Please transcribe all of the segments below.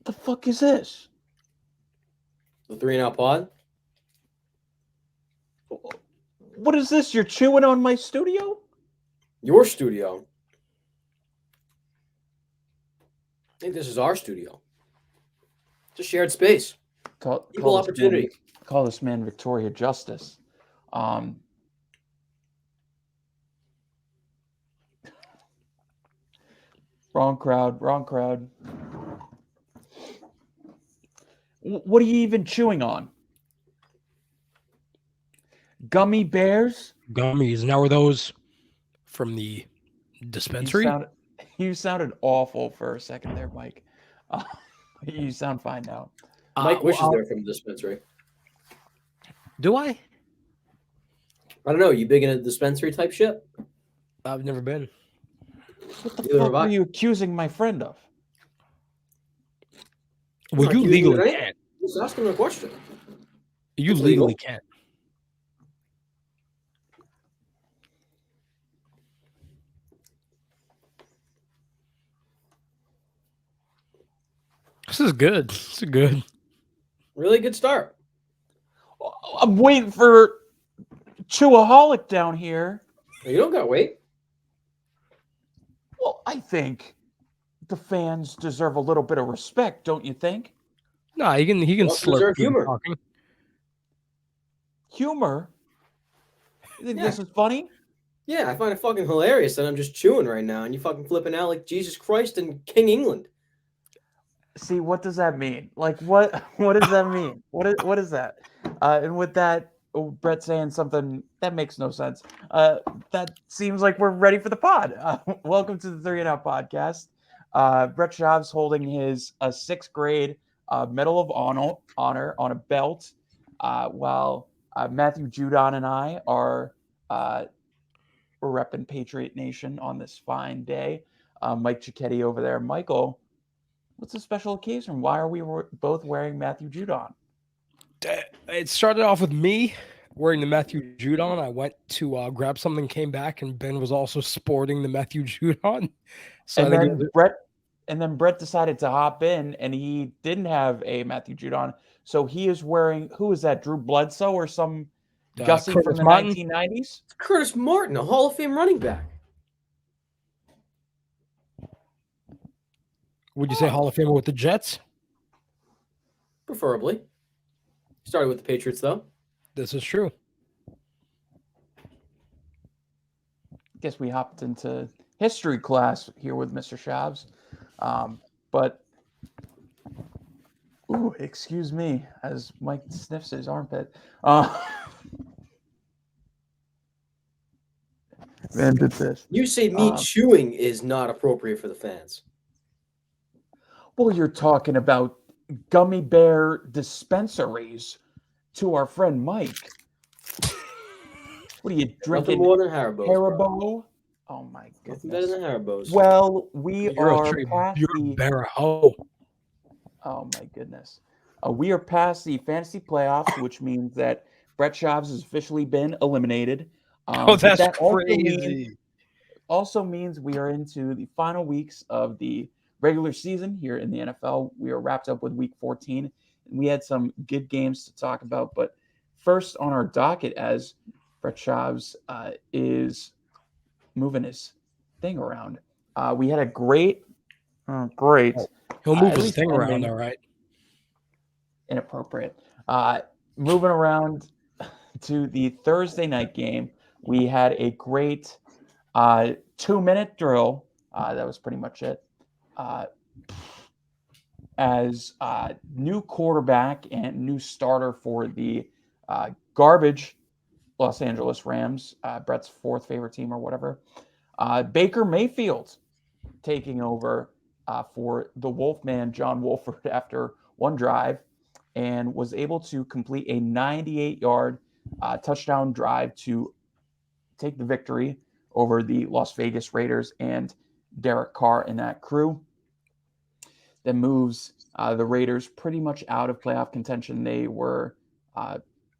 The fuck is this? The 3 and Out pod. What is this? You're chewing on my studio? Your studio. I think this is our studio. It's a shared space. Call Equal this man opportunity. Victoria Justice. Um, wrong crowd. Wrong crowd. What are you even chewing on? Gummy bears? Gummies. Now, are those from the You dispensary? sound you sounded awful for a second there, Mike. Uh, you sound fine now. Mike wishes Well, they're from the dispensary. do I? I don't know. You big into dispensary type shit? I've never been. What the Neither have fuck are I. you accusing my friend of? I'm Well, not you accusing you of legally anything. can't. Just asking him a question. You It's legally legal. can't. This is good. This is good. Really good start. I'm waiting for Chewaholic down here. You don't gotta wait. Well, I think the fans deserve a little bit of respect, don't you think? No, he can You also slurp deserve through the humor. talking. Humor? You think Yeah. this is funny? Yeah, I find it fucking hilarious that I'm just chewing right now and you fucking flipping out like Jesus Christ and King England. See, what does that mean? Like, what what does that mean? What is that? And with that, Brett saying something that makes no sense. That seems like we're ready for the pod. Welcome to the 3 and Out podcast. Brett Schaub's holding his sixth grade Medal of honor on a belt, while Matthew Judon and I are we're repping Patriot Nation on this fine day. Mike Cicchetti over there. Michael, what's a special occasion? Why are we both wearing Matthew Judon? It started off with me wearing the Matthew Judon. I went to grab something, came back, and Ben was also sporting the Matthew Judon. So I And think then Brett decided to hop in, and he didn't have a Matthew Judon, so he is wearing, who is that? Drew Bledsoe or some Gussie from Curtis the Martin. 1990s? It's Curtis Martin, a Hall of Fame running back. Would you say Hall of Famer with the Jets? Preferably. Started with the Patriots though. This is true. Guess we hopped into history class here with Mr. Shabs. But, ooh, excuse me, as Mike sniffs his armpit. Man did this. You say me chewing is not appropriate for the fans. Well, you're talking about gummy bear dispensaries to our friend Mike. What are you Nothing drinking? more than Haribo's, bro. Haribo? Oh my Nothing better goodness. than Haribo's. Well, we You're a are straight past the. Baraho. Oh my goodness. We are past the fantasy playoffs, which means that Brett Schaubs has officially been eliminated. Oh, But that's that crazy. also means we are into the final weeks of the regular season here in the NFL. We are wrapped up with week 14. And we had some good games to talk about. But first on our docket, as Brett Schaubs is moving his thing around, we had a great, Oh, he'll move at his least thing around, ending, all right. inappropriate. Moving around to the Thursday night game, we had a great 2-minute drill. That was pretty much it. Uh, as new quarterback and new starter for the garbage Los Angeles Rams, Brett's fourth favorite team or whatever, Baker Mayfield taking over for the Wolfman, John Wolford, after one drive, and was able to complete a 98-yard touchdown drive to take the victory over the Las Vegas Raiders and Derek Carr and that crew. That moves the Raiders pretty much out of playoff contention. They were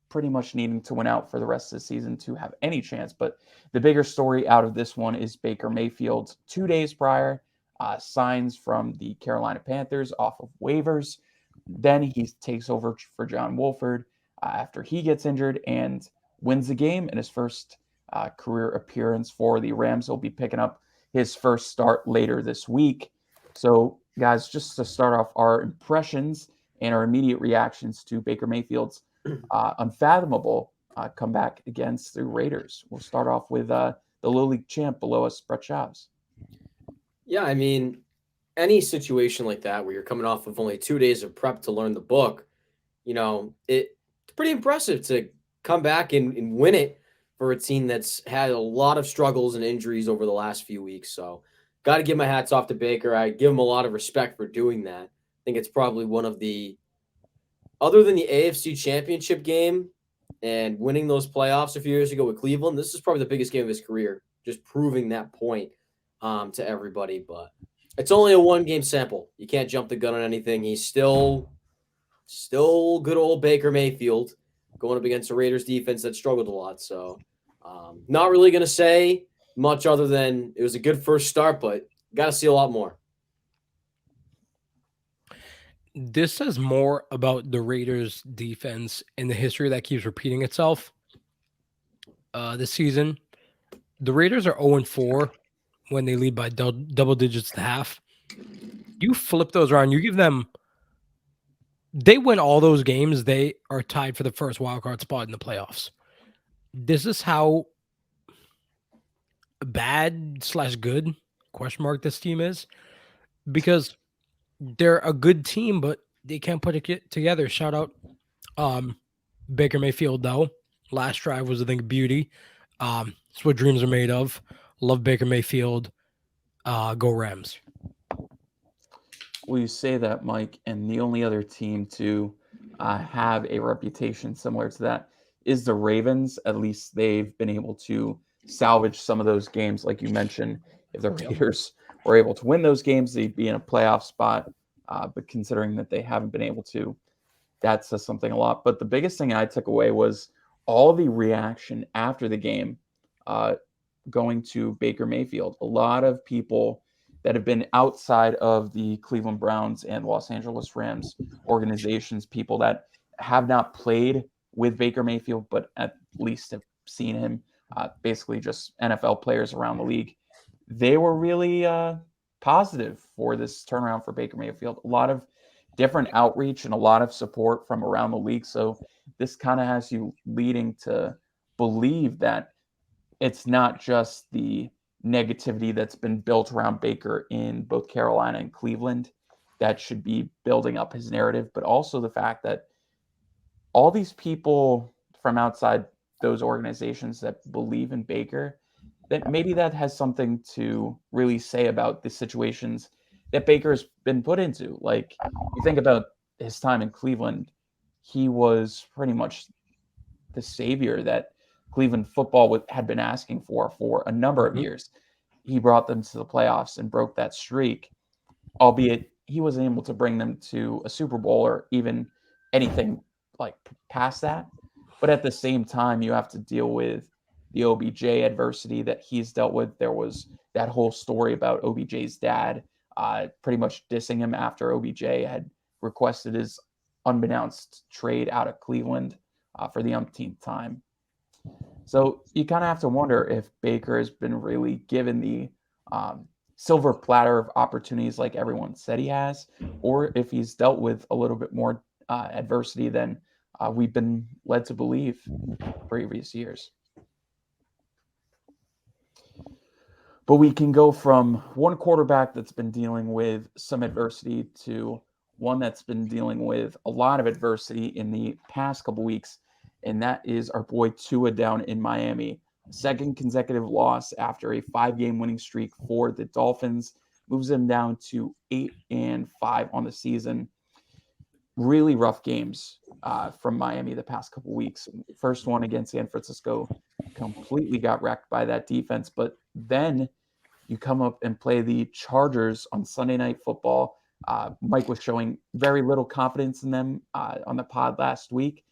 pretty much needing to win out for the rest of the season to have any chance. But the bigger story out of this one is Baker Mayfield. 2 days prior, signs from the Carolina Panthers off of waivers. Then he takes over for John Wolford after he gets injured and wins the game in his first career appearance for the Rams. He'll be picking up his first start later this week. So, guys, just to start off, our impressions and our immediate reactions to Baker Mayfield's unfathomable comeback against the Raiders. We'll start off with the Little League champ below us, Brett Schaubs. Yeah, I mean, any situation like that where you're coming off of only 2 days of prep to learn the book, it's pretty impressive to come back and win it for a team that's had a lot of struggles and injuries over the last few weeks. So, got to give my hats off to Baker. I give him a lot of respect for doing that. I think it's probably one of the, other than the AFC Championship game and winning those playoffs a few years ago with Cleveland, this is probably the biggest game of his career, just proving that point to everybody. But it's only a 1-game sample. You can't jump the gun on anything. He's still good old Baker Mayfield going up against a Raiders defense that struggled a lot. So not really going to say much other than it was a good first start, but got to see a lot more. This says more about the Raiders defense and the history that keeps repeating itself this season. The Raiders are 0-4 when they lead by double digits to half. You flip those around, you give them, they win all those games, they are tied for the first wildcard spot in the playoffs. This is how bad/good this team is, because they're a good team, but they can't put it together. Shout out Baker Mayfield, though. Last drive was, I think, beauty. It's what dreams are made of. Love Baker Mayfield. Go Rams. Well, you say that, Mike, and the only other team to have a reputation similar to that is the Ravens. At least they've been able to salvage some of those games, like you mentioned. If the Raiders were able to win those games, they'd be in a playoff spot. But considering that they haven't been able to, that says something a lot. But the biggest thing I took away was all the reaction after the game going to Baker Mayfield. A lot of people that have been outside of the Cleveland Browns and Los Angeles Rams organizations, people that have not played with Baker Mayfield, but at least have seen him, basically just NFL players around the league, they were really positive for this turnaround for Baker Mayfield. A lot of different outreach and a lot of support from around the league. So this kind of has you leading to believe that it's not just the negativity that's been built around Baker in both Carolina and Cleveland that should be building up his narrative, but also the fact that all these people from outside those organizations that believe in Baker, that maybe that has something to really say about the situations that Baker's been put into. Like, you think about his time in Cleveland, he was pretty much the savior that Cleveland football had been asking for a number of years. He brought them to the playoffs and broke that streak, albeit he wasn't able to bring them to a Super Bowl or even anything like past that. But at the same time, you have to deal with the OBJ adversity that he's dealt with. There was that whole story about OBJ's dad pretty much dissing him after OBJ had requested his unbeknownst trade out of Cleveland for the umpteenth time. So you kind of have to wonder if Baker has been really given the silver platter of opportunities like everyone said he has, or if he's dealt with a little bit more adversity than we've been led to believe previous years. But we can go from one quarterback that's been dealing with some adversity to one that's been dealing with a lot of adversity in the past couple weeks, and that is our boy Tua down in Miami. Second consecutive loss after a 5-game winning streak for the Dolphins moves him down to 8-5 on the season. Really rough games from Miami the past couple weeks. First one against San Francisco completely got wrecked by that defense, but then you come up and play the Chargers on Sunday Night Football. Mike was showing very little confidence in them on the pod last week,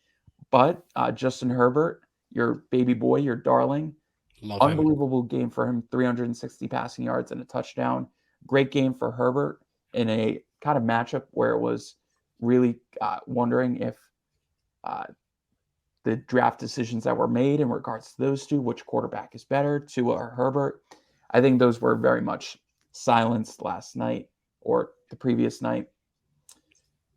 but Justin Herbert, your baby boy, your darling, Love him. unbelievable game for him, 360 passing yards and a touchdown. Great game for Herbert in a kind of matchup where it was really wondering if uh, the draft decisions that were made in regards to those two, which quarterback is better, Tua or Herbert. I think those were very much silenced last night or the previous night.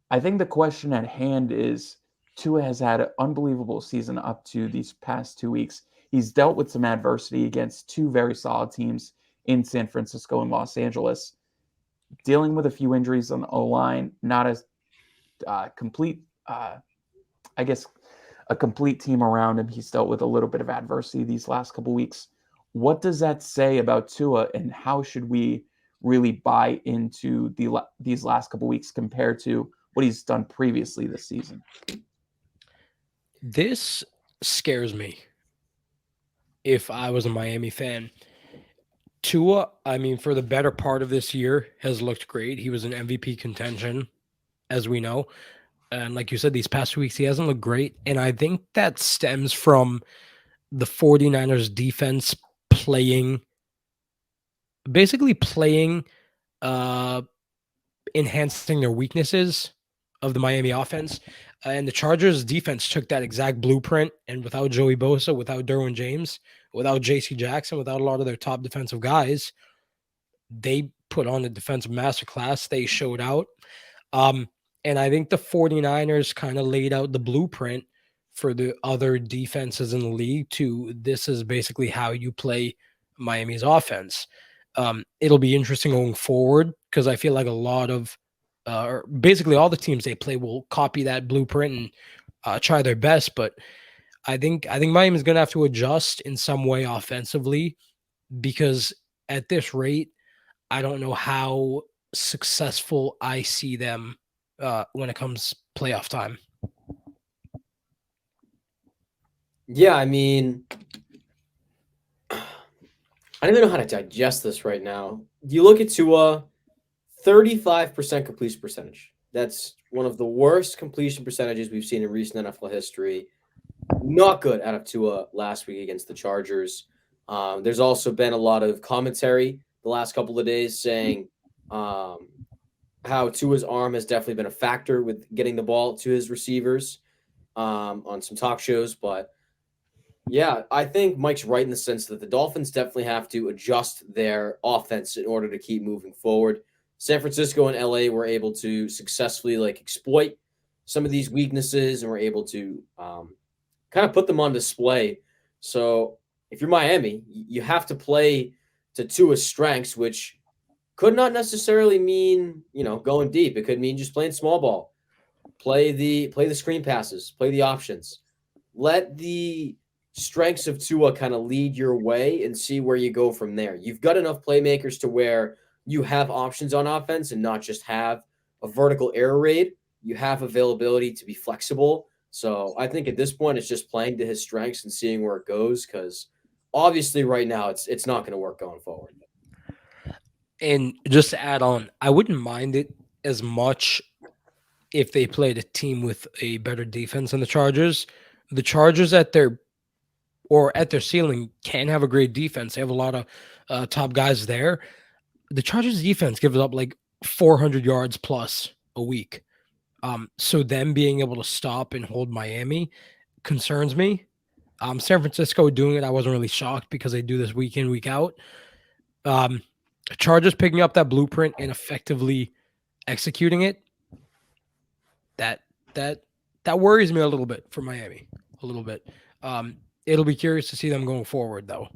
I think the question at hand is Tua has had an unbelievable season up to these past 2 weeks. He's dealt with some adversity against two very solid teams in San Francisco and Los Angeles, dealing with a few injuries on the O line, not as complete, I guess, a complete team around him. He's dealt with a little bit of adversity these last couple weeks. What does that say about Tua, and how should we really buy into these last couple weeks compared to what he's done previously this season? This scares me if I was a Miami fan. Tua, I mean, for the better part of this year, has looked great. He was in MVP contention, as we know. And like you said, these past 2 weeks, he hasn't looked great. And I think that stems from the 49ers defense playing, basically playing, uh, enhancing their weaknesses of the Miami offense. And the Chargers defense took that exact blueprint. And without Joey Bosa, without Derwin James, without JC Jackson, without a lot of their top defensive guys, they put on a defensive masterclass. They showed out. Um, and I think the 49ers kind of laid out the blueprint for the other defenses in the league to this is basically how you play Miami's offense. It'll be interesting going forward because I feel like a lot of, or basically all the teams they play will copy that blueprint and try their best. But I think Miami's going to have to adjust in some way offensively because at this rate, I don't know how successful I see them when it comes playoff time. Yeah, I mean, I don't even know how to digest this right now. You look at Tua, 35% completion percentage. That's one of the worst completion percentages we've seen in recent NFL history. Not good out of Tua last week against the Chargers. There's also been a lot of commentary the last couple of days saying how Tua's arm has definitely been a factor with getting the ball to his receivers on some talk shows. But yeah, I think Mike's right in the sense that the Dolphins definitely have to adjust their offense in order to keep moving forward. San Francisco and LA were able to successfully exploit some of these weaknesses and were able to kind of put them on display. So if you're Miami, you have to play to Tua's strengths, which could not necessarily mean going deep. It could mean just playing small ball, play the screen passes, play the options. Let the strengths of Tua kind of lead your way and see where you go from there. You've got enough playmakers to where you have options on offense and not just have a vertical air raid. You have availability to be flexible. So I think at this point it's just playing to his strengths and seeing where it goes because obviously right now it's not going to work going forward. And just to add on, I wouldn't mind it as much if they played a team with a better defense than the Chargers. The Chargers at their ceiling can have a great defense. They have a lot of top guys there. The Chargers defense gives up like 400 yards plus a week. So them being able to stop and hold Miami concerns me. San Francisco doing it, I wasn't really shocked because they do this week in, week out. Chargers picking up that blueprint and effectively executing it. That worries me a little bit for Miami, a little bit. It'll be curious to see them going forward, though.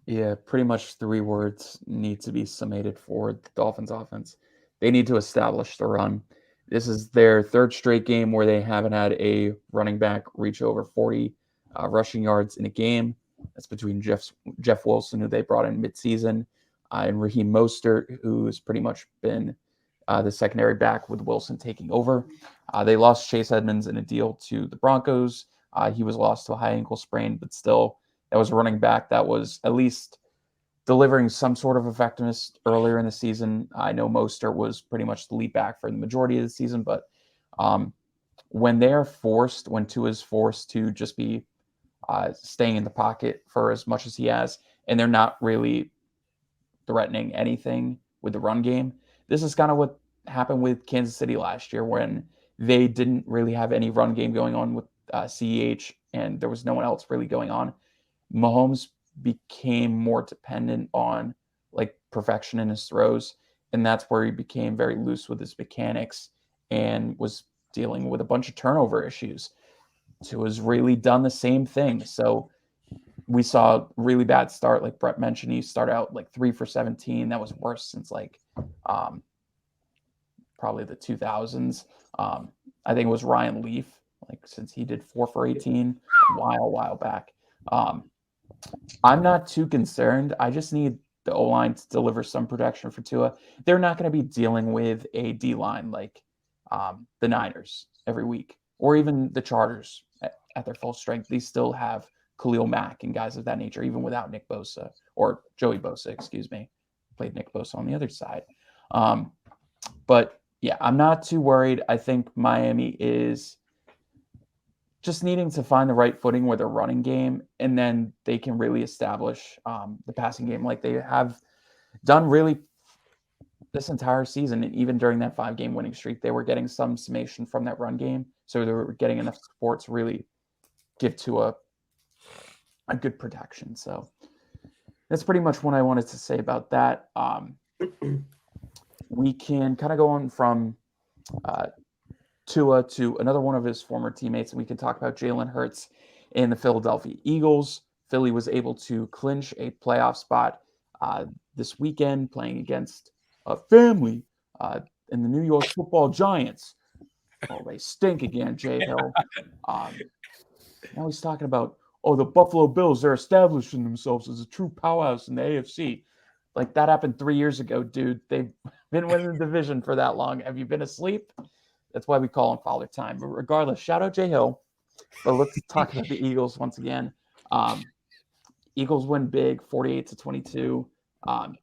Yeah, pretty much 3 words need to be summated for the Dolphins offense. They need to establish the run. This is their third straight game where they haven't had a running back reach over 40 rushing yards in a game. That's between Jeff Wilson, who they brought in midseason, and Raheem Mostert, who's pretty much been the secondary back with Wilson taking over. They lost Chase Edmonds in a deal to the Broncos. He was lost to a high ankle sprain, but still, that was a running back that was at least delivering some sort of effectiveness earlier in the season. I know Mostert was pretty much the lead back for the majority of the season, but when Tua is forced to just be staying in the pocket for as much as he has, and they're not really threatening anything with the run game. This is kind of what happened with Kansas City last year when they didn't really have any run game going on with CEH, and there was no one else really going on. Mahomes became more dependent on like perfection in his throws, and that's where he became very loose with his mechanics and was dealing with a bunch of turnover issues. So has really done the same thing. So we saw a really bad start, like Brett mentioned. He started out like 3 for 17. That was worse since like probably the 2000s. I think it was Ryan Leaf, like since he did 4 for 18 a while back. I'm not too concerned. I just need the O-line to deliver some protection for Tua. They're not going to be dealing with a D-line like the Niners every week or even the Chargers at their full strength. They still have Khalil Mack and guys of that nature, even without Nick Bosa or Joey Bosa, excuse me. Played Nick Bosa on the other side. But yeah, I'm not too worried. I think Miami is just needing to find the right footing with their running game, and then they can really establish the passing game like they have done really this entire season. And even during that 5-game winning streak, they were getting some summation from that run game. So they were getting enough support to really give to a good protection. So that's pretty much what I wanted to say about that. We can kind of go on from Tua to another one of his former teammates, and we can talk about Jalen Hurts in the Philadelphia Eagles. Philly was able to clinch a playoff spot this weekend, playing against a family in the New York Football Giants. Oh, they stink again, Jay Hill. Now he's talking about, oh, the Buffalo Bills, they're establishing themselves as a true powerhouse in the AFC. Like that happened 3 years ago, dude. They've been winning the division for that long. Have you been asleep? That's why we call him Father Time. But regardless, shout out Jay Hill. But let's talk about the Eagles once again. Eagles win big, 48-22.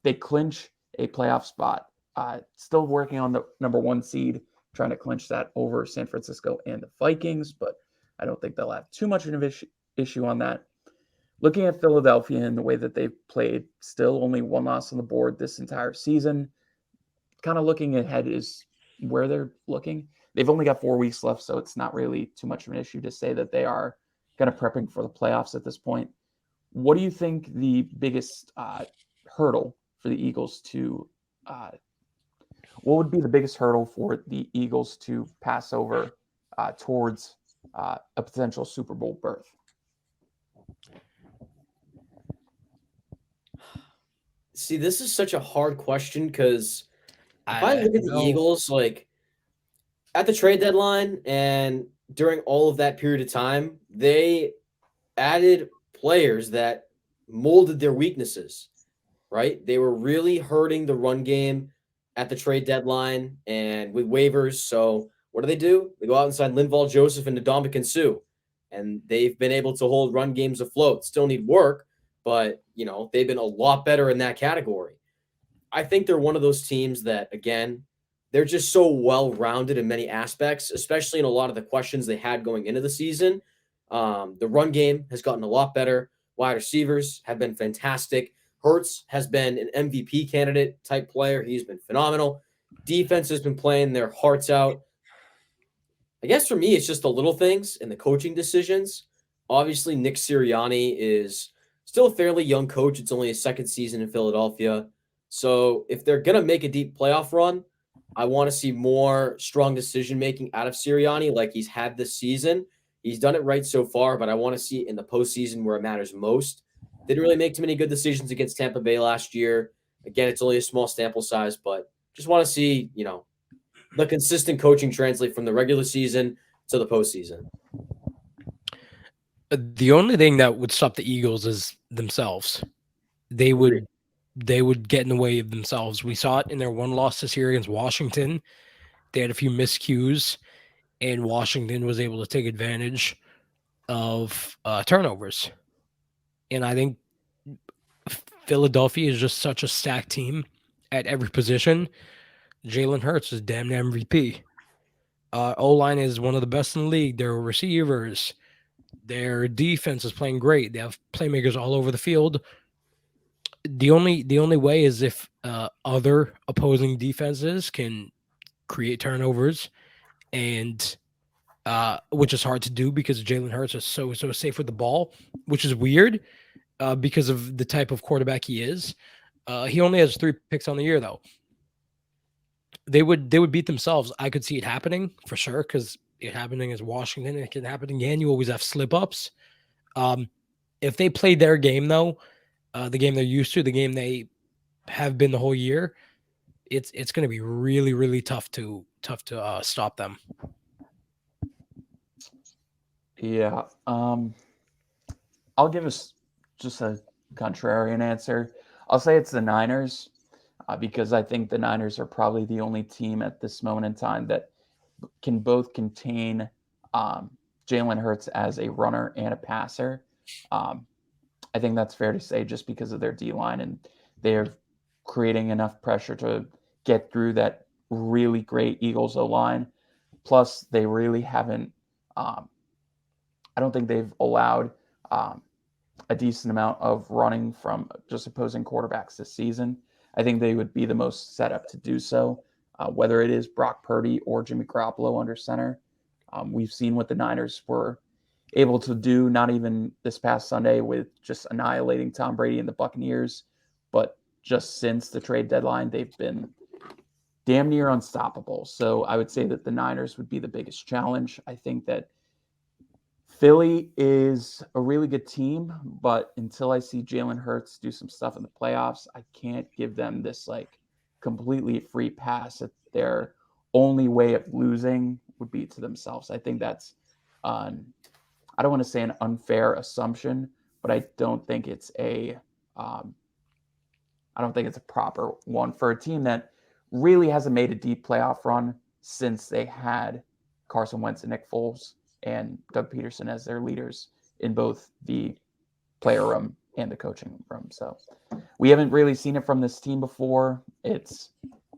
They clinch a playoff spot. Still working on the number 1 seed, trying to clinch that over San Francisco and the Vikings, but I don't think they'll have too much of an issue on that. Looking at Philadelphia and the way that they've played, still only 1 loss on the board this entire season. Kind of looking ahead is where they're looking. They've only got 4 weeks left, so it's not really too much of an issue to say that they are kind of prepping for the playoffs at this point. What do you think the biggest hurdle for the Eagles to what would be the biggest hurdle for the Eagles to pass over towards a potential Super Bowl berth? See, this is such a hard question because if I look at the Eagles, like at the trade deadline and during all of that period of time, they added players that molded their weaknesses, right? They were really hurting the run game at the trade deadline and with waivers. So what do? They go out and sign Linval Joseph and Ndamukong Suh, and they've been able to hold run games afloat. Still need work, but they've been a lot better in that category. I think they're one of those teams that, again, they're just so well-rounded in many aspects, especially in a lot of the questions they had going into the season. The run game has gotten a lot better. Wide receivers have been fantastic. Hurts has been an MVP candidate type player. He's been phenomenal. Defense has been playing their hearts out. I guess for me, it's just the little things and the coaching decisions. Obviously, Nick Sirianni is still a fairly young coach. It's only his 2nd season in Philadelphia. So if they're going to make a deep playoff run, I want to see more strong decision-making out of Sirianni like he's had this season. He's done it right so far, but I want to see it in the postseason where it matters most. Didn't really make too many good decisions against Tampa Bay last year. Again, it's only a small sample size, but just want to see, the consistent coaching translate from the regular season to the postseason. The only thing that would stop the Eagles is themselves. They would get in the way of themselves. We saw it in their 1 loss this year against Washington. They had a few miscues, and Washington was able to take advantage of turnovers. And I think Philadelphia is just such a stacked team at every position. Jalen Hurts is damn near MVP. O-line is one of the best in the league. Their receivers, their defense is playing great. They have playmakers all over the field. The only way is if other opposing defenses can create turnovers, and which is hard to do because Jalen Hurts is so safe with the ball, which is weird because of the type of quarterback he is. He only has 3 picks on the year though. They would beat themselves. I could see it happening for sure because it happening is Washington. It can happen again. You always have slip ups. Um, if they play their game though, the game they're used to, the game they have been the whole year, it's going to be really tough to stop them. Yeah. I'll give us just a contrarian answer. I'll say it's the Niners because I think the Niners are probably the only team at this moment in time that can both contain um, Jalen Hurts as a runner and a passer. Um, I think that's fair to say just because of their D line and they're creating enough pressure to get through that really great Eagles O line. Plus, they really haven't. Um, I don't think they've allowed um, a decent amount of running from just opposing quarterbacks this season. I think they would be the most set up to do so, whether it is Brock Purdy or Jimmy Garoppolo under center. We've seen what the Niners were able to do, not even this past Sunday with just annihilating Tom Brady and the Buccaneers, but just since the trade deadline, they've been damn near unstoppable. So I would say that the Niners would be the biggest challenge. I think that Philly is a really good team, but until I see Jalen Hurts do some stuff in the playoffs, I can't give them this like completely free pass that their only way of losing would be to themselves. I think that's an I don't want to say an unfair assumption, but um, I don't think it's a proper one for a team that really hasn't made a deep playoff run since they had Carson Wentz and Nick Foles and Doug Peterson as their leaders in both the player room and the coaching room. So we haven't really seen it from this team before. It's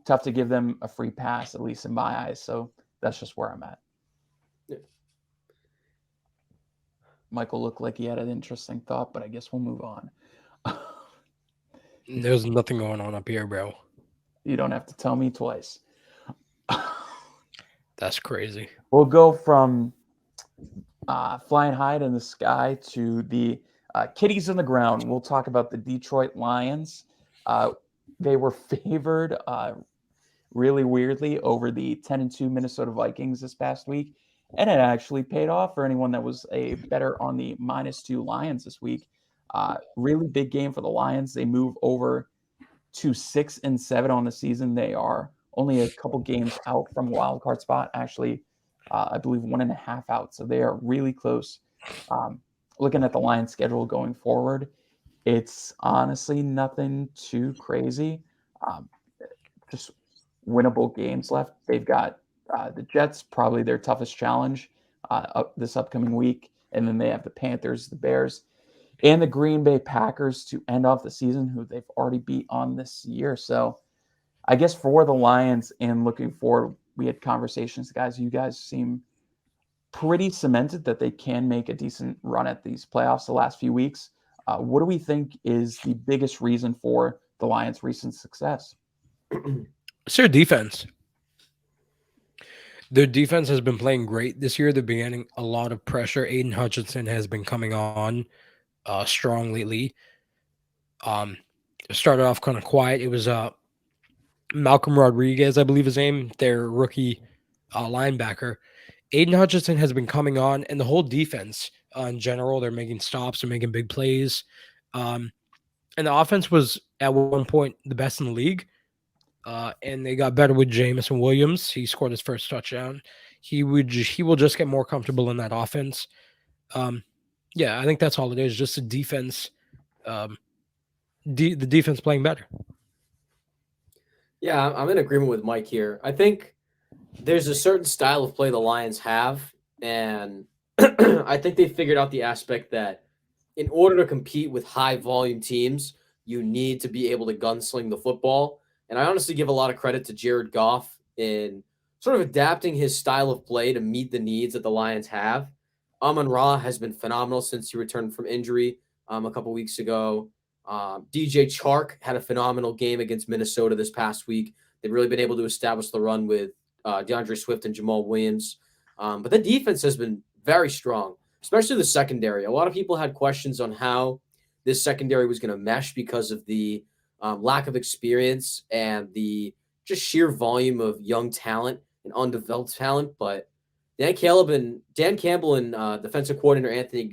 tough to give them a free pass, at least in my eyes. So that's just where I'm at. Yeah. Michael looked like he had an interesting thought, but I guess we'll move on. There's nothing going on up here, bro. You don't have to tell me twice. That's crazy. We'll go from flying high in the sky to the kitties on the ground. We'll talk about the Detroit Lions. They were favored really weirdly over the 10-2 Minnesota Vikings this past week. And it actually paid off for anyone that was a better on the -2 Lions this week. Really big game for the Lions. They move over to 6-7 on the season. They are only a couple games out from a wild card spot. Actually, I believe 1.5 out. So they are really close. Looking at the Lions schedule going forward, it's honestly nothing too crazy. Just winnable games left. They've got the Jets, probably their toughest challenge this upcoming week. And then they have the Panthers, the Bears, and the Green Bay Packers to end off the season, who they've already beat on this year. So I guess for the Lions and looking forward, we had conversations, guys. You guys seem pretty cemented that they can make a decent run at these playoffs the last few weeks. What do we think is the biggest reason for the Lions' recent success? It's their defense. Their defense has been playing great this year. They're been getting a lot of pressure. Aiden Hutchinson has been coming on strong lately. Um, Started off kind of quiet. It was Malcolm Rodriguez, I believe his name, their rookie linebacker. Aiden Hutchinson has been coming on, and the whole defense in general, they're making stops, they're making big plays. And the offense was at one point the best in the league. And they got better with Jamison Williams. He scored his first touchdown. He will just get more comfortable in that offense. Yeah, I think that's all it is. Just the defense, the defense playing better. Yeah, I'm in agreement with Mike here. I think there's a certain style of play the Lions have, and I think they figured out the aspect that in order to compete with high volume teams, you need to be able to gunsling the football. And I honestly give a lot of credit to Jared Goff in sort of adapting his style of play to meet the needs that the Lions have. Amon Ra has been phenomenal since he returned from injury a couple weeks ago. DJ Chark had a phenomenal game against Minnesota this past week. They've really been able to establish the run with DeAndre Swift and Jamal Williams. But the defense has been very strong, especially the secondary. A lot of people had questions on how this secondary was going to mesh because of the lack of experience and the just sheer volume of young talent and undeveloped talent. But Dan Campbell and defensive coordinator Anthony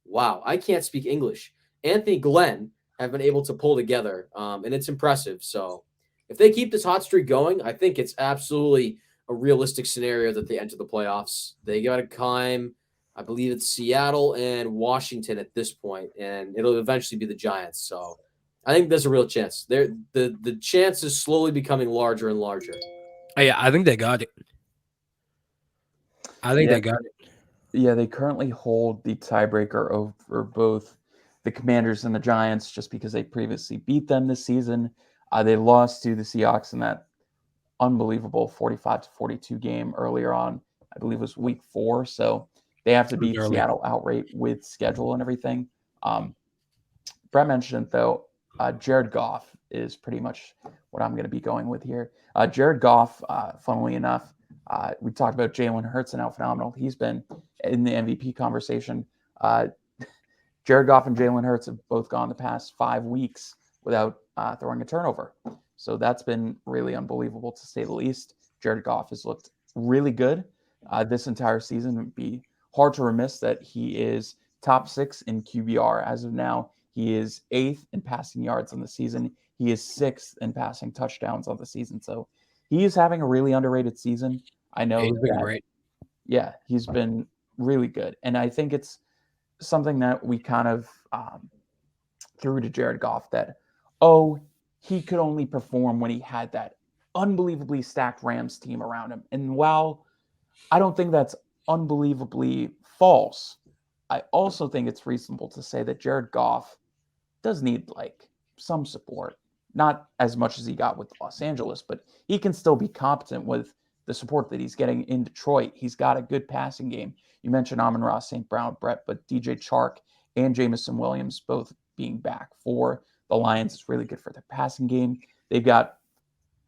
wow, I can't speak English. Anthony Glenn have been able to pull together, and it's impressive. So if they keep this hot streak going, I think it's absolutely a realistic scenario that they enter the playoffs. They got to climb, I believe it's Seattle and Washington at this point, and it'll eventually be the Giants. So I think there's a real chance. The chance is slowly becoming larger and larger. Yeah, I think they got it. They got it. Yeah, they currently hold the tiebreaker over both the Commanders and the Giants just because they previously beat them this season. They lost to the Seahawks in that unbelievable 45-42 game earlier on. I believe it was week 4. So they have to beat Seattle outright with schedule and everything. Brett mentioned, though, Jared Goff is pretty much what I'm going to be going with here. Jared Goff, funnily enough, we talked about Jalen Hurts and how phenomenal he's been in the MVP conversation. Jared Goff and Jalen Hurts have both gone the past 5 weeks without throwing a turnover. So that's been really unbelievable, to say the least. Jared Goff has looked really good this entire season. It would be hard to remiss that he is top 6 in QBR as of now. He is 8th in passing yards on the season. He is 6th in passing touchdowns on the season. So he is having a really underrated season. I know He's been great. Yeah, he's been really good. And I think it's something that we kind of threw to Jared Goff that, he could only perform when he had that unbelievably stacked Rams team around him. And while I don't think that's unbelievably false, I also think it's reasonable to say that Jared Goff does need some support. Not as much as he got with Los Angeles, but he can still be competent with the support that he's getting in Detroit. He's got a good passing game. You mentioned Amon-Ra St. Brown, Brett, but DJ Chark and Jameson Williams both being back for the Lions is really good for their passing game. They've got,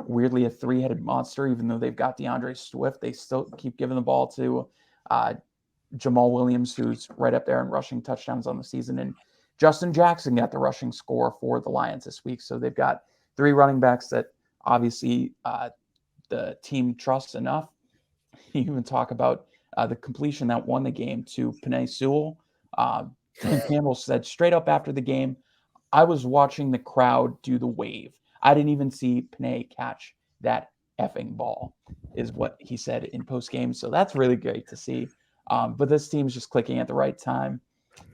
weirdly, a 3-headed monster. Even though they've got DeAndre Swift, they still keep giving the ball to Jamal Williams, who's right up there in rushing touchdowns on the season. And Justin Jackson got the rushing score for the Lions this week. So they've got 3 running backs that obviously the team trusts enough. You even talk about the completion that won the game to Penei Sewell. Dan Campbell said straight up after the game, I was watching the crowd do the wave. I didn't even see Penei catch that effing ball, is what he said in post game. So that's really great to see. But this team's just clicking at the right time.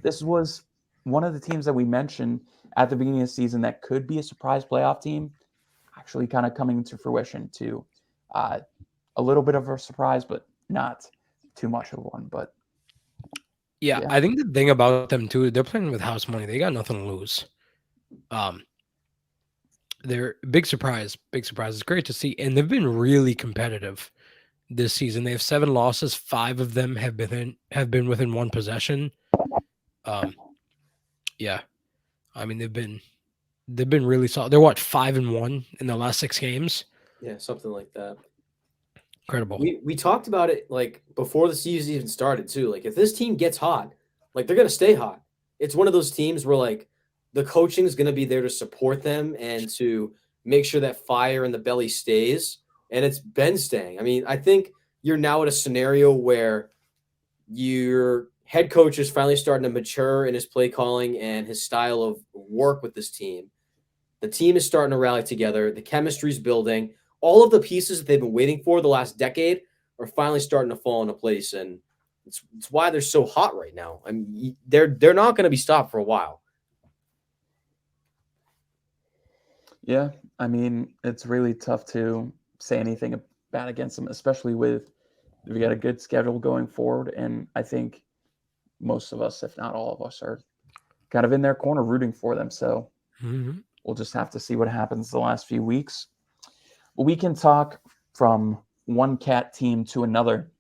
This was one of the teams that we mentioned at the beginning of the season that could be a surprise playoff team, actually kind of coming to fruition to a little bit of a surprise, but not too much of one. But yeah, I think the thing about them too, they're playing with house money. They got nothing to lose. They're big surprise. It's great to see, and they've been really competitive this season. They have 7 losses. 5 of them have been within 1 possession. Yeah, I mean they've been really solid. They're 5-1 in the last 6 games. Yeah, something like that. Incredible. We talked about it before the season even started too. If this team gets hot, they're gonna stay hot. It's one of those teams where the coaching is gonna be there to support them and to make sure that fire in the belly stays. And it's been staying. I mean, I think you're now at a scenario where your head coach is finally starting to mature in his play calling and his style of work with this team. The team is starting to rally together. The chemistry is building. All of the pieces that they've been waiting for the last decade are finally starting to fall into place. And it's why they're so hot right now. I mean, they're not going to be stopped for a while. Yeah, I mean, it's really tough to say anything bad against them, especially with we got a good schedule going forward. And I think most of us, if not all of us, are kind of in their corner rooting for them. So we'll just have to see what happens the last few weeks. But we can talk from one cat team to another.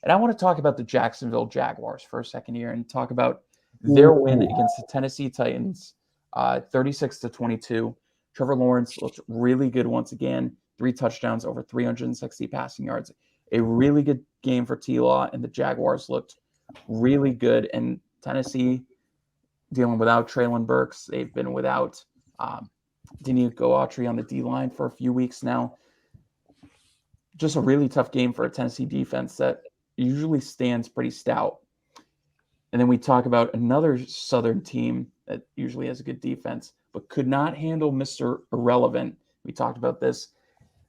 And I want to talk about the Jacksonville Jaguars for a second here and talk about their win against the Tennessee Titans. 36-22. Trevor Lawrence looked really good once again. 3 touchdowns, over 360 passing yards. A really good game for T-Law, and the Jaguars looked really good. And Tennessee dealing without Traylon Burks. They've been without Denico Autry on the D-line for a few weeks now. Just a really tough game for a Tennessee defense that usually stands pretty stout. And then we talk about another Southern team that usually has a good defense, but could not handle Mr. Irrelevant. We talked about this.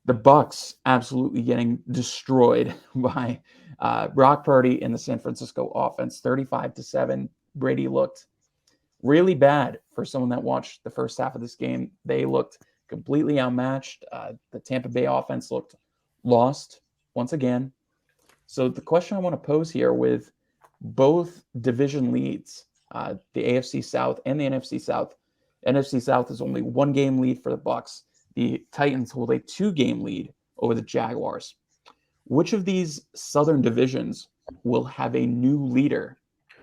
The Bucks absolutely getting destroyed by Brock Purdy and the San Francisco offense, 35-7. Brady looked really bad for someone that watched the first half of this game. They looked completely outmatched. The Tampa Bay offense looked lost once again. So the question I want to pose here with both division leads, the AFC South and the NFC South. NFC South is only 1-game lead for the Bucks. The Titans hold a 2-game lead over the Jaguars. Which of these Southern divisions will have a new leader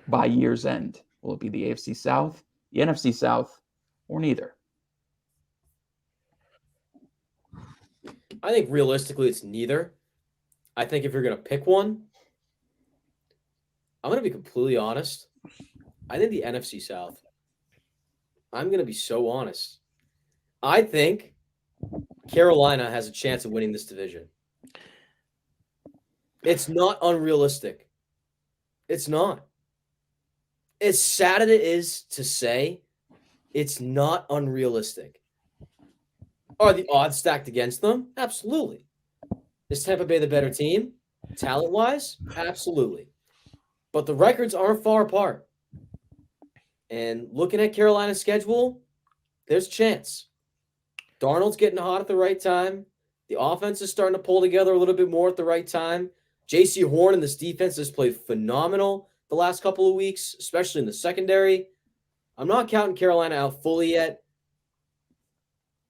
by year's end? Will it be the AFC South, the NFC South, or neither? I think realistically it's neither. I think if you're going to pick one, I'm going to be completely honest. I think the NFC South. I'm going to be so honest. I think Carolina has a chance of winning this division. It's not unrealistic. It's not. As sad as it is to say, it's not unrealistic. Are the odds stacked against them? Absolutely. Is Tampa Bay the better team? Talent-wise? Absolutely. But the records aren't far apart. And looking at Carolina's schedule, there's a chance. Darnold's getting hot at the right time. The offense is starting to pull together a little bit more at the right time. J.C. Horn and this defense has played phenomenal the last couple of weeks, especially in the secondary. I'm not counting Carolina out fully yet.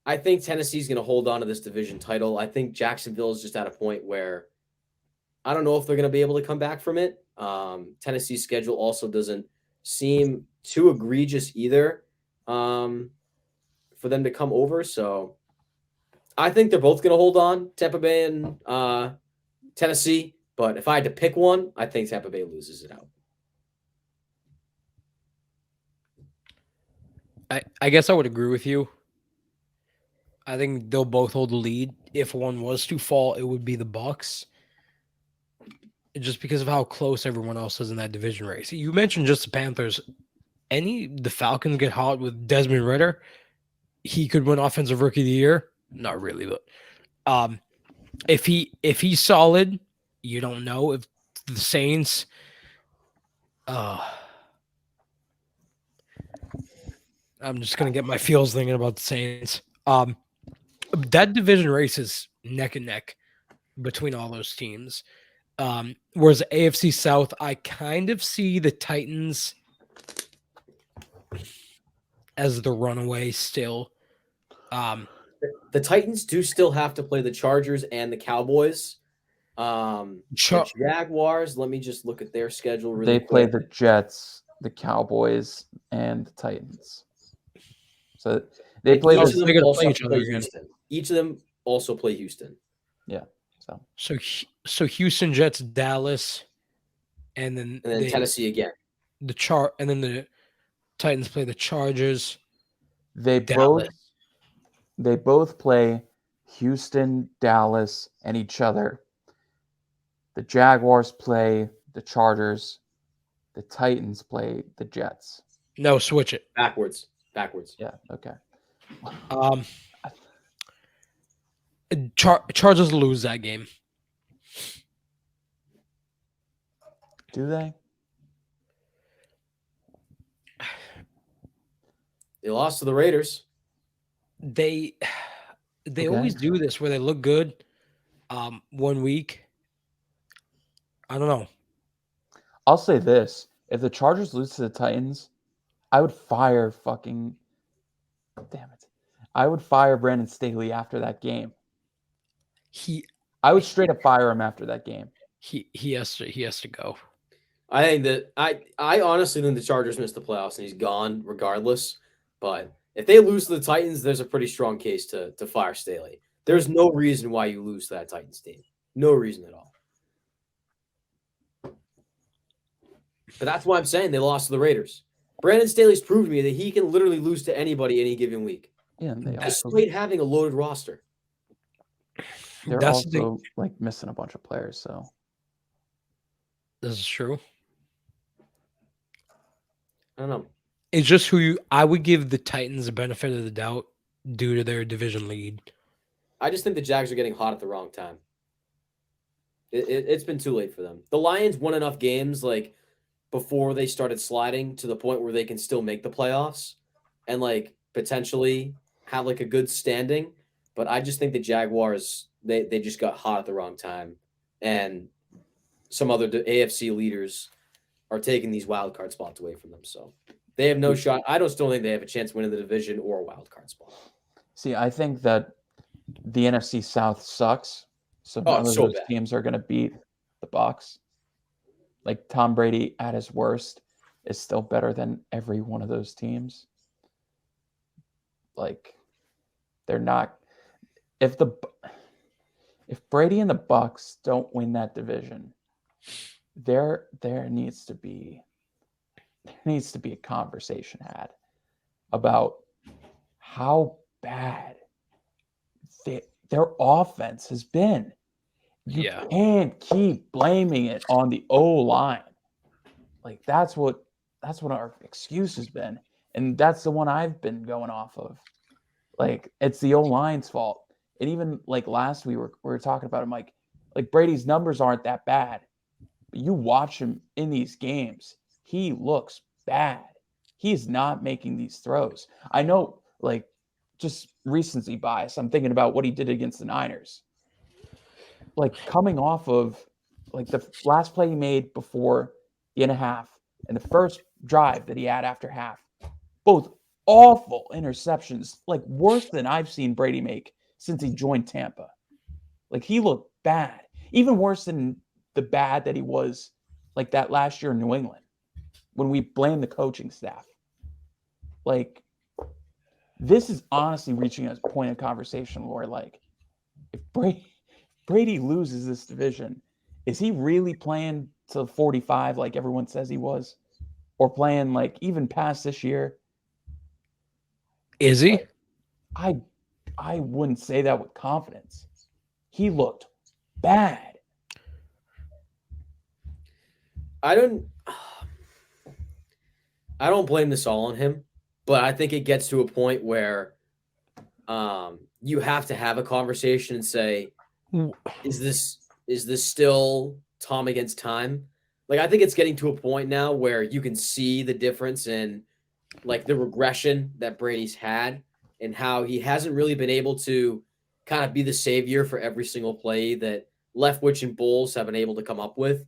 I think Tennessee's going to hold on to this division title. I think Jacksonville is just at a point where I don't know if they're going to be able to come back from it. Tennessee's schedule also doesn't seem too egregious either for them to come over. So I think they're both going to hold on, Tampa Bay and Tennessee. But if I had to pick one, I think Tampa Bay loses it out. I guess I would agree with you. I think they'll both hold the lead. If one was to fall, it would be the Bucks. Just because of how close everyone else is in that division race. You mentioned just the Panthers. The Falcons get hot with Desmond Ridder. He could win Offensive Rookie of the Year. Not really, but if he's solid, you don't know. If the Saints I'm just gonna get my feels thinking about the Saints. That division race is neck and neck between all those teams. Whereas the AFC South, I kind of see the Titans as the runaway still. The Titans do still have to play the Chargers and the Cowboys. The Jaguars, let me just look at their schedule really quick. They play the Jets, the Cowboys, and the Titans. So they play each of them they're gonna also play each other again. Houston. Each of them also play Houston. Yeah. So Houston, Jets, Dallas, and then Tennessee again. And then the Titans play the Chargers. They Dallas. both play Houston, Dallas, and each other. The Jaguars play the Chargers. The Titans play the Jets. No, switch it. Backwards. Yeah, okay. Chargers lose that game. Do they? They lost to the Raiders. They always do this where they look good 1 week. I don't know. I'll say this. If the Chargers lose to the Titans, I would fire I would fire Brandon Staley after that game. I would straight up fire him after that game. He has to go. I think that I honestly think the Chargers missed the playoffs and he's gone regardless. But If they lose to the Titans, there's a pretty strong case to fire Staley. There's no reason why you lose to that Titans team. No reason at all. But that's why I'm saying they lost to the Raiders. Brandon Staley's proved to me that he can literally lose to anybody any given week, Yeah, and despite having a loaded roster. they're That's the thing. also like missing a bunch of players. So This is true. I don't know. It's just who I would give the Titans the benefit of the doubt due to their division lead. I just think the Jags are getting hot at the wrong time. It's been too late for them. The Lions won enough games like before they started sliding to the point where they can still make the playoffs and like potentially have like a good standing. But I just think the Jaguars, they just got hot at the wrong time. And some other AFC leaders are taking these wild card spots away from them. So they have no shot. I still think they have a chance winning the division or a wild card spot. see, I think that the NFC South sucks. So Oh, none it's of so those bad. teams are going to beat the Bucs. Like Tom Brady at his worst is still better than every one of those teams. Like they're not. If Brady and the Bucs don't win that division, there needs to be a conversation had about how bad their offense has been. You can't keep blaming it on the O-line. Like that's what our excuse has been. And that's the one I've been going off of. Like it's the O-line's fault. And even like last we were talking about him, like Brady's numbers aren't that bad. But you watch him in these games, he looks bad. He's not making these throws. I know, like, just recency bias. I'm thinking about what he did against the Niners. Like coming off of like the last play he made before the end of half and the first drive that he had after half, both awful interceptions, like worse than I've seen Brady make since he joined Tampa. Like he looked bad, even worse than the bad that he was like that last year in New England when we blamed the coaching staff. Like this is honestly reaching a point of conversation where like if Brady loses this division, is he really playing to 45 like everyone says he was? Or playing like even past this year? Is he? I wouldn't say that with confidence. He looked bad. I don't blame this all on him, but I think it gets to a point where you have to have a conversation and say, is this still Tom against time? Like I think it's getting to a point now where you can see the difference in like the regression that Brady's had and how he hasn't really been able to kind of be the savior for every single play that Leftwich and Bulls have been able to come up with.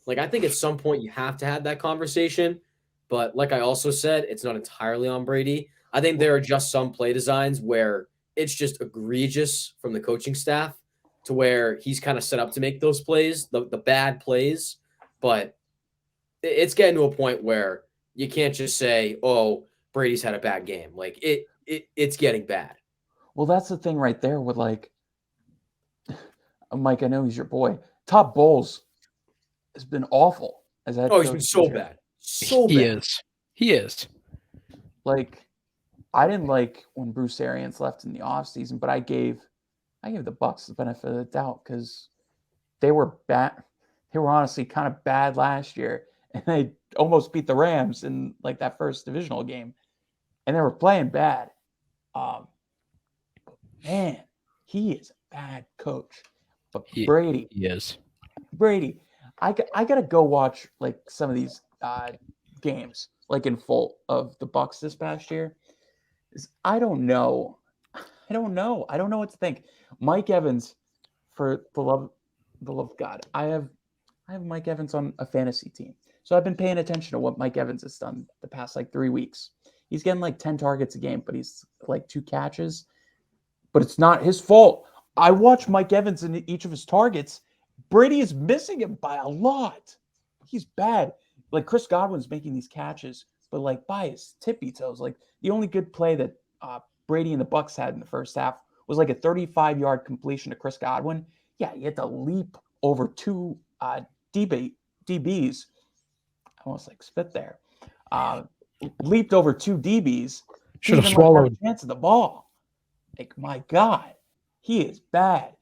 Like I think at some point you have to have that conversation, but like I also said, it's not entirely on Brady. I think there are just some play designs where it's just egregious from the coaching staff to where he's kind of set up to make those plays, the bad plays, but it's getting to a point where you can't just say, "Oh, Brady's had a bad game." Like it's getting bad. Well, that's the thing right there with like Mike, I know he's your boy. Todd Bowles has been awful as head coach. Oh, he's been so bad. So He bad. is. He is. Like I didn't like when Bruce Arians left in the offseason, but I gave the Bucs the benefit of the doubt because they were bad. They were honestly kind of bad last year, and they almost beat the Rams in like that first divisional game, and they were playing bad. Man, he is a bad coach. But Brady, He is. I gotta go watch like some of these games like in full of the Bucs this past year. I don't know. I don't know what to think. Mike Evans, for the love of God, I have Mike Evans on a fantasy team. So I've been paying attention to what Mike Evans has done the past like 3 weeks. He's getting like 10 targets a game, but he's like 2 catches. But it's not his fault. I watch Mike Evans in each of his targets. Brady is missing him by a lot. He's bad. Like Chris Godwin's making these catches, but like by his tippy toes. Like the only good play that Brady and the Bucks had in the first half was like a 35-yard completion to Chris Godwin. Yeah, he had to leap over two DBs. I almost like spit there. Leaped over two DBs. Should have Even swallowed. a chance of the ball. Like, my God, he is bad.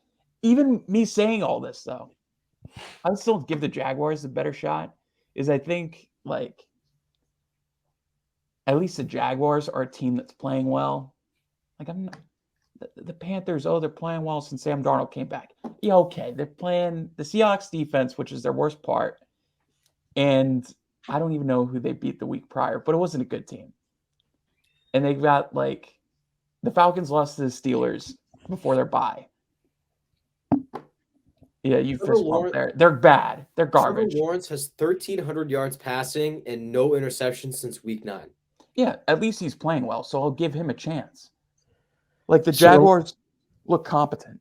Even me saying all this, though, I would still give the Jaguars a better shot. Is I think like at least the Jaguars are a team that's playing well. Like I'm not, the Panthers, they're playing well since Sam Darnold came back. Yeah, okay, they're playing the Seahawks defense, which is their worst part, and I don't even know who they beat the week prior, but it wasn't a good team. And they got like the Falcons lost to the Steelers before their bye. Yeah, you fist bump there. They're bad. They're garbage. Trevor Lawrence has 1,300 yards passing and no interceptions since week 9. Yeah, at least he's playing well, so I'll give him a chance. Like the Jaguars look competent.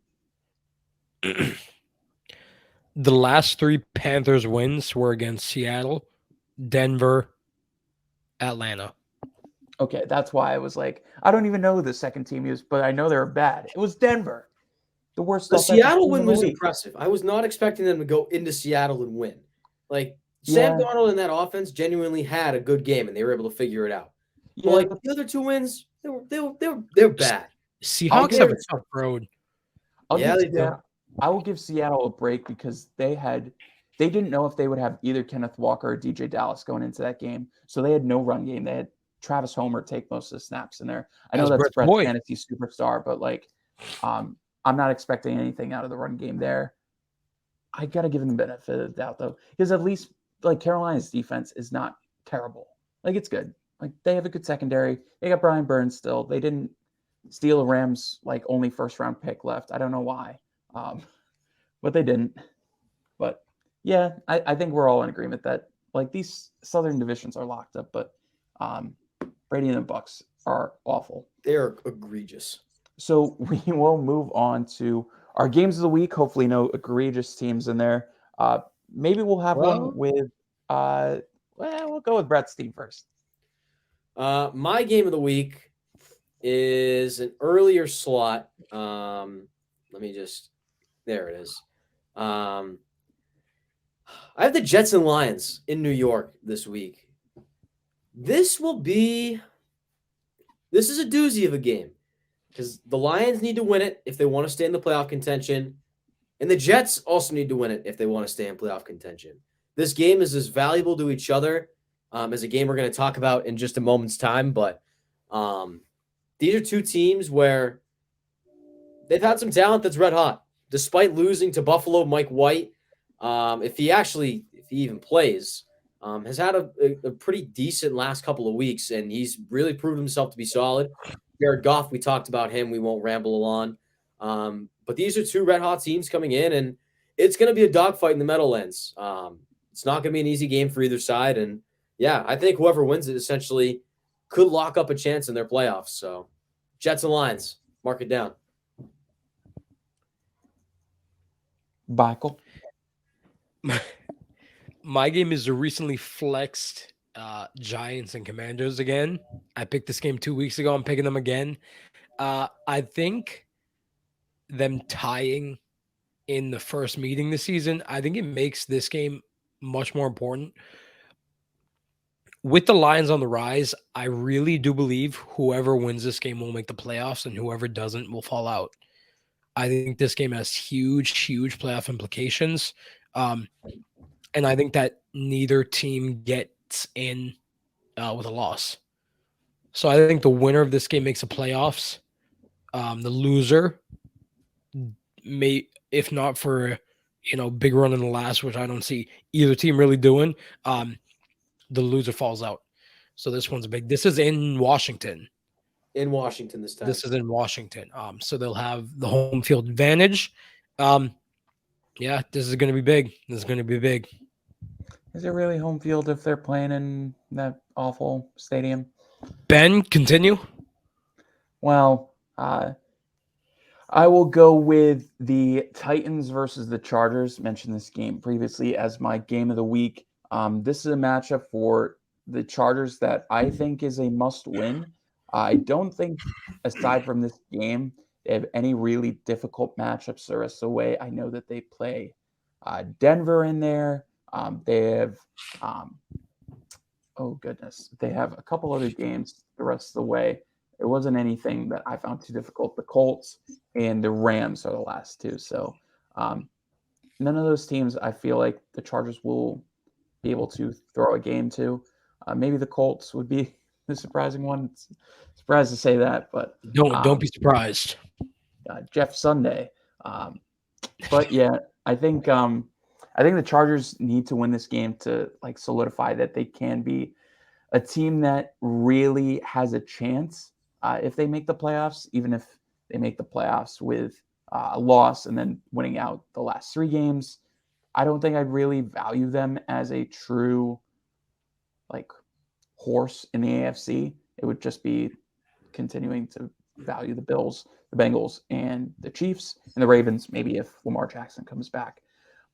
The last 3 Panthers wins were against Seattle, Denver, Atlanta. Okay, that's why I was like, I don't even know who the second team is, but I know they're bad. It was Denver. The worst. The Seattle win was impressive. I was not expecting them to go into Seattle and win. Like Sam Darnold in that offense genuinely had a good game, and they were able to figure it out. Yeah, but like the other 2 wins, they're bad. Seahawks have a tough road. They do. I will give Seattle a break because they didn't know if they would have either Kenneth Walker or DJ Dallas going into that game, so they had no run game. They had Travis Homer take most of the snaps in there. I know that's Brett's fantasy superstar, but like, I'm not expecting anything out of the run game there. I got to give them the benefit of the doubt, though, because at least like Carolina's defense is not terrible. Like it's good. Like they have a good secondary. They got Brian Burns still. They didn't steal a Rams like only first round pick left. I don't know why, but they didn't. But yeah, I think we're all in agreement that like these Southern divisions are locked up. But Brady and the Bucks are awful. They're egregious. So we will move on to our games of the week. Hopefully no egregious teams in there. Maybe we'll have one with we'll go with Brett's team first. My game of the week is an earlier slot. There it is. I have the Jets and Lions in New York this week. This is a doozy of a game. Because the Lions need to win it if they want to stay in the playoff contention. And the Jets also need to win it if they want to stay in playoff contention. This game is as valuable to each other as a game we're going to talk about in just a moment's time. But these are 2 teams where they've had some talent that's red hot. Despite losing to Buffalo, Mike White, if he even plays, has had a pretty decent last couple of weeks. And he's really proved himself to be solid. Jared Goff, we talked about him. We won't ramble on. But these are 2 red-hot teams coming in, and it's going to be a dogfight in the Meadowlands. It's not going to be an easy game for either side. And, yeah, I think whoever wins it essentially could lock up a chance in their playoffs. So, Jets and Lions, mark it down. Michael? My game is the recently flexed Giants and Commanders again. I picked this game 2 weeks ago. I'm picking them again. I think them tying in the first meeting this season, I think it makes this game much more important. With the Lions on the rise, I really do believe whoever wins this game will make the playoffs and whoever doesn't will fall out. I think this game has huge playoff implications. And I think that neither team gets in with a loss. So I think the winner of this game makes the playoffs. The loser may, if not for big run in the last, which I don't see either team really doing, the loser falls out. So this one's big. This is in Washington. In Washington this time. This is in Washington. So they'll have the home field advantage. Yeah, this is going to be big. This is going to be big. Is it really home field if they're playing in that awful stadium? Ben, continue. Well, I will go with the Titans versus the Chargers. Mentioned this game previously as my game of the week. This is a matchup for the Chargers that I think is a must win. I don't think, aside from this game, they have any really difficult matchups the rest of the way. I know that they play Denver in there. They have, um, oh goodness, they have a couple other games the rest of the way. It wasn't anything that I found too difficult. The Colts and the Rams are the last two. So none of those teams, I feel like the Chargers will be able to throw a game to. Maybe the Colts would be the surprising one. Surprised to say that, but Don't be surprised. Jeff Sunday. Um, but yeah, I think the Chargers need to win this game to like solidify that they can be a team that really has a chance if they make the playoffs, even if they make the playoffs with a loss and then winning out the last three games. I don't think I'd really value them as a true like horse in the AFC. It would just be continuing to value the Bills, the Bengals, and the Chiefs, and the Ravens, maybe if Lamar Jackson comes back.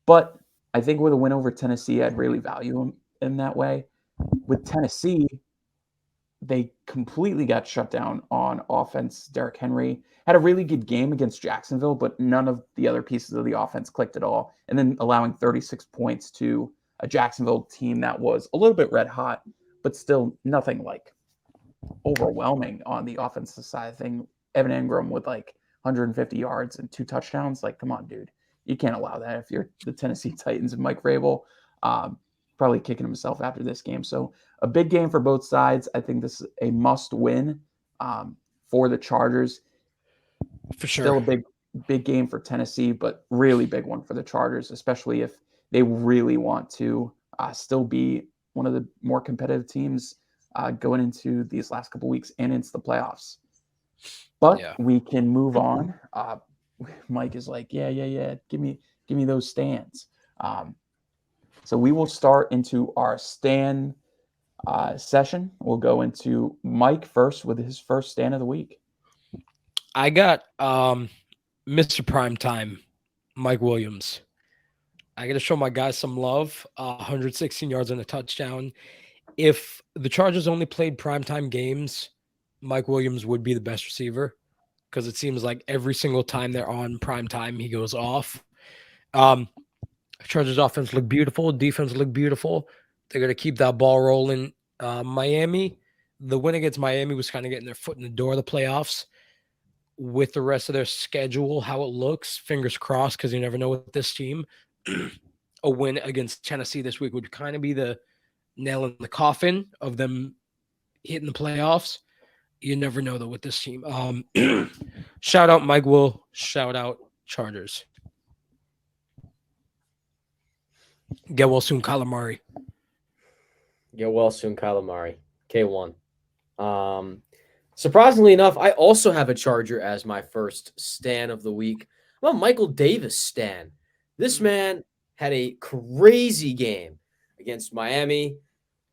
But I think with a win over Tennessee, I'd really value them in that way. With Tennessee, they completely got shut down on offense. Derrick Henry had a really good game against Jacksonville, but none of the other pieces of the offense clicked at all. And then allowing 36 points to a Jacksonville team that was a little bit red hot, but still nothing like overwhelming on the offensive side of thing. Evan Ingram with like 150 yards and 2 touchdowns. Like, come on, dude. You can't allow that if you're the Tennessee Titans and Mike Vrabel. Probably kicking himself after this game. So a big game for both sides. I think this is a must win for the Chargers. For sure. Still a big game for Tennessee, but really big one for the Chargers, especially if they really want to still be one of the more competitive teams going into these last couple weeks and into the playoffs. But we can move on. Mike is like, yeah. Give me those stands. So we will start into our stand session. We'll go into Mike first with his first stand of the week. I got Mr. Primetime, Mike Williams. I got to show my guy some love. 116 yards and a touchdown. If the Chargers only played primetime games, Mike Williams would be the best receiver because it seems like every single time they're on primetime, he goes off. Chargers offense look beautiful. Defense look beautiful. They're going to keep that ball rolling. Miami, the win against Miami was kind of getting their foot in the door of the playoffs. With the rest of their schedule, how it looks, fingers crossed, because you never know with this team. A win against Tennessee this week would kind of be the nail in the coffin of them hitting the playoffs. You never know, though, with this team. Shout out Mike Will. Shout out Chargers. Get well soon, Calamari. Get well soon, Calamari. K1. Surprisingly enough, I also have a Charger as my first stan of the week. I'm a Michael Davis stan. This man had a crazy game against Miami.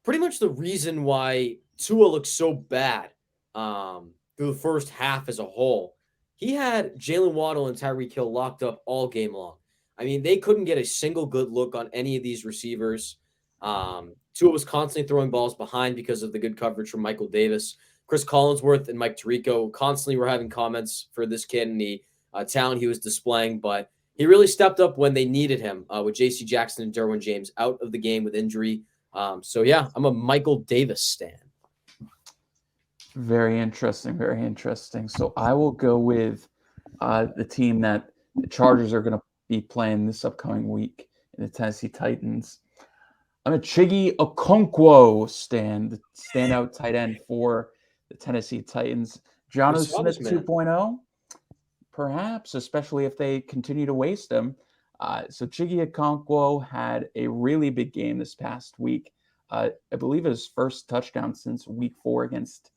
Pretty much the reason why Tua looks so bad through the first half as a whole. He had Jalen Waddle and Tyreek Hill locked up all game long. I mean, they couldn't get a single good look on any of these receivers. Tua was constantly throwing balls behind because of the good coverage from Michael Davis. Chris Collinsworth and Mike Tirico constantly were having comments for this kid and the talent he was displaying, but he really stepped up when they needed him with J.C. Jackson and Derwin James out of the game with injury. So, yeah, I'm a Michael Davis stan. Very interesting, very interesting. So I will go with the team that the Chargers are going to be playing this upcoming week, in the Tennessee Titans. I'm a Chiggy Okonkwo standout tight end for the Tennessee Titans. Jonnu Smith 2.0, perhaps, especially if they continue to waste him. So Chiggy Okonkwo had a really big game this past week. I believe his first touchdown since week 4 against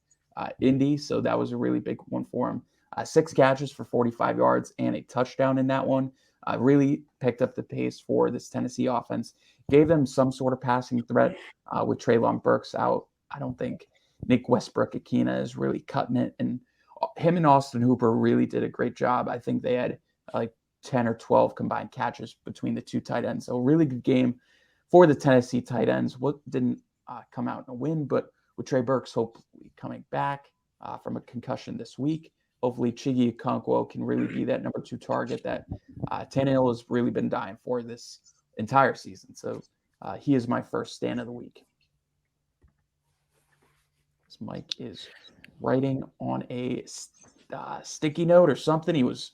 Indy. So that was a really big one for him. 6 catches for 45 yards and a touchdown in that one. Really picked up the pace for this Tennessee offense. Gave them some sort of passing threat with Treylon Burks out. I don't think Nick Westbrook-Akina is really cutting it. And him and Austin Hooper really did a great job. I think they had like 10 or 12 combined catches between the two tight ends. So a really good game for the Tennessee tight ends. What didn't come out in a win, but with Trey Burks hopefully coming back, from a concussion this week. Hopefully, Chigi Okonkwo can really be that number 2 target that Tannehill has really been dying for this entire season. So he is my first stand of the week. This Mike is writing on a sticky note or something. He was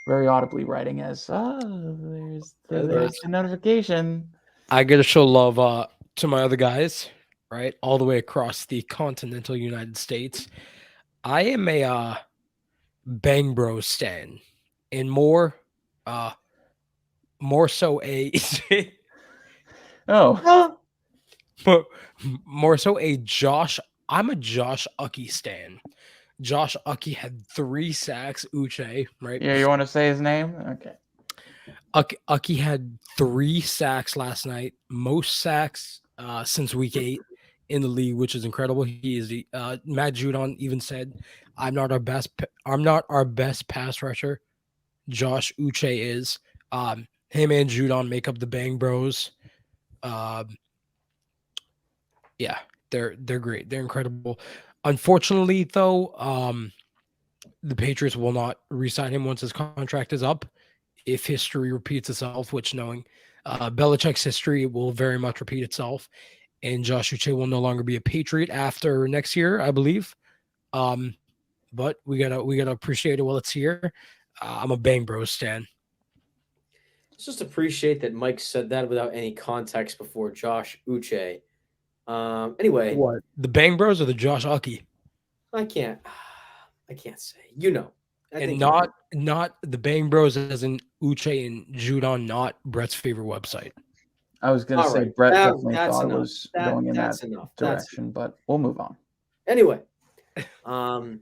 very audibly writing as, there's the notification. I get to show love to my other guys, right? All the way across the continental United States. I am a Bang Bros stan, and more so a Oh, more so a Josh. I'm a Josh Ucky stan. Josh Ucky had 3 sacks. Uche, right? yeah, you want to say his name? Okay. Ucky had 3 sacks last night, most sacks since week 8 in the league, which is incredible. He is the Matt Judon even said, I'm not our best pass rusher. Josh Uche is. Him and Judon make up the Bang Bros. Yeah, they're great. They're incredible. Unfortunately, though, the Patriots will not re-sign him once his contract is up. If history repeats itself, which knowing Belichick's history will very much repeat itself, and Josh Uche will no longer be a Patriot after next year, I believe. But we gotta appreciate it while it's here. I'm a Bang Bros stan. Let's just appreciate that Mike said that without any context before Josh Uche. Anyway, What, the Bang Bros or the Josh Ucky? I can't say. You know, I And think not the Bang Bros as in Uche and Judon, not Brett's favorite website. I was going to all say right. Brett definitely That's thought it enough. was going in that That's enough. direction, but we'll move on. Anyway, I'm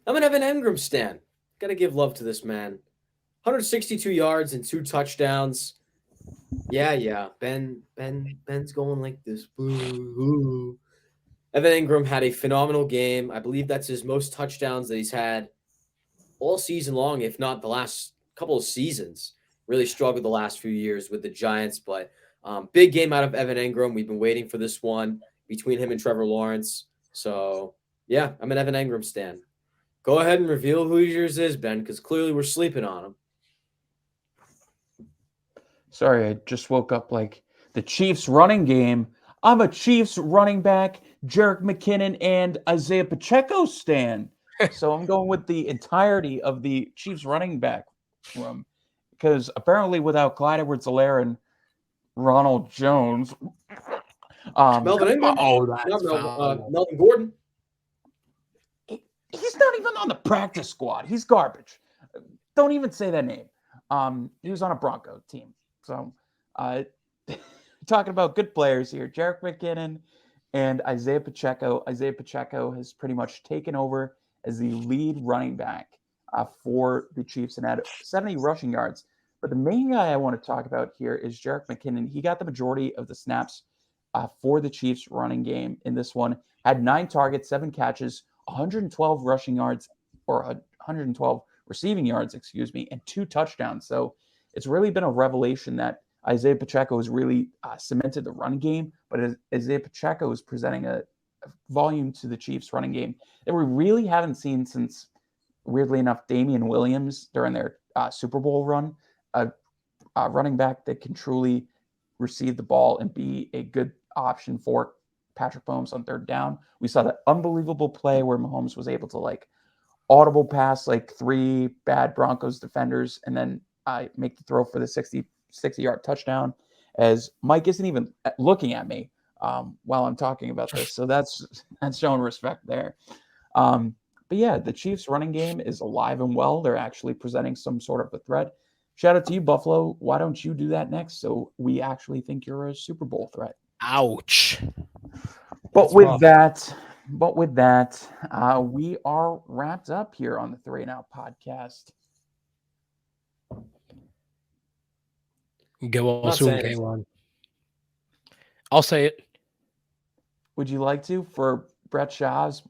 an Evan Engram stan. Got to give love to this man. 162 yards and 2 touchdowns. Yeah. Ben's going like this. Evan Engram had a phenomenal game. I believe that's his most touchdowns that he's had all season long, if not the last couple of seasons. Really struggled the last few years with the Giants, but big game out of Evan Engram. We've been waiting for this one between him and Trevor Lawrence. So, yeah, I'm an Evan Engram stan. Go ahead and reveal who yours is, Ben, because clearly we're sleeping on him. Sorry, I just woke up like the Chiefs running game. I'm a Chiefs running back, Jerick McKinnon, and Isaiah Pacheco stan. So I'm going with the entirety of the Chiefs running back room because apparently without Clyde Edwards-Helaire and Ronald Jones, Melvin Ingram? Oh, that's Not foul. Melvin Gordon? he's not even on the practice squad. He's garbage. Don't even say that name. He was on a Bronco team. So, talking about good players here, Jerick McKinnon and Isaiah Pacheco. Isaiah Pacheco has pretty much taken over as the lead running back for the Chiefs and had 70 rushing yards. But the main guy I want to talk about here is Jerick McKinnon. He got the majority of the snaps for the Chiefs running game in this one. Had 9 targets, 7 catches, 112 rushing yards, or 112 receiving yards, and 2 touchdowns. So it's really been a revelation that Isaiah Pacheco has really cemented the run game, but Isaiah Pacheco is presenting a volume to the Chiefs running game that we really haven't seen since, weirdly enough, Damian Williams during their Super Bowl run. A running back that can truly receive the ball and be a good option for Patrick Mahomes on third down. We saw that unbelievable play where Mahomes was able to audible pass 3 bad Broncos defenders and then make the throw for the 60-yard touchdown, as Mike isn't even looking at me while I'm talking about this. So that's showing respect there. But yeah, the Chiefs running game is alive and well. They're actually presenting some sort of a threat. Shout out to you, Buffalo. Why don't you do that next so we actually think you're a Super Bowl threat? Ouch. But with that, we are wrapped up here on the 3 and Out podcast. Go well soon, K1. I'll say it. Would you like to? For Brett Shaw's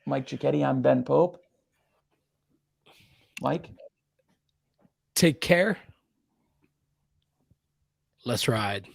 Mike Cicchetti, I'm Ben Pope. Mike? Take care. Let's ride.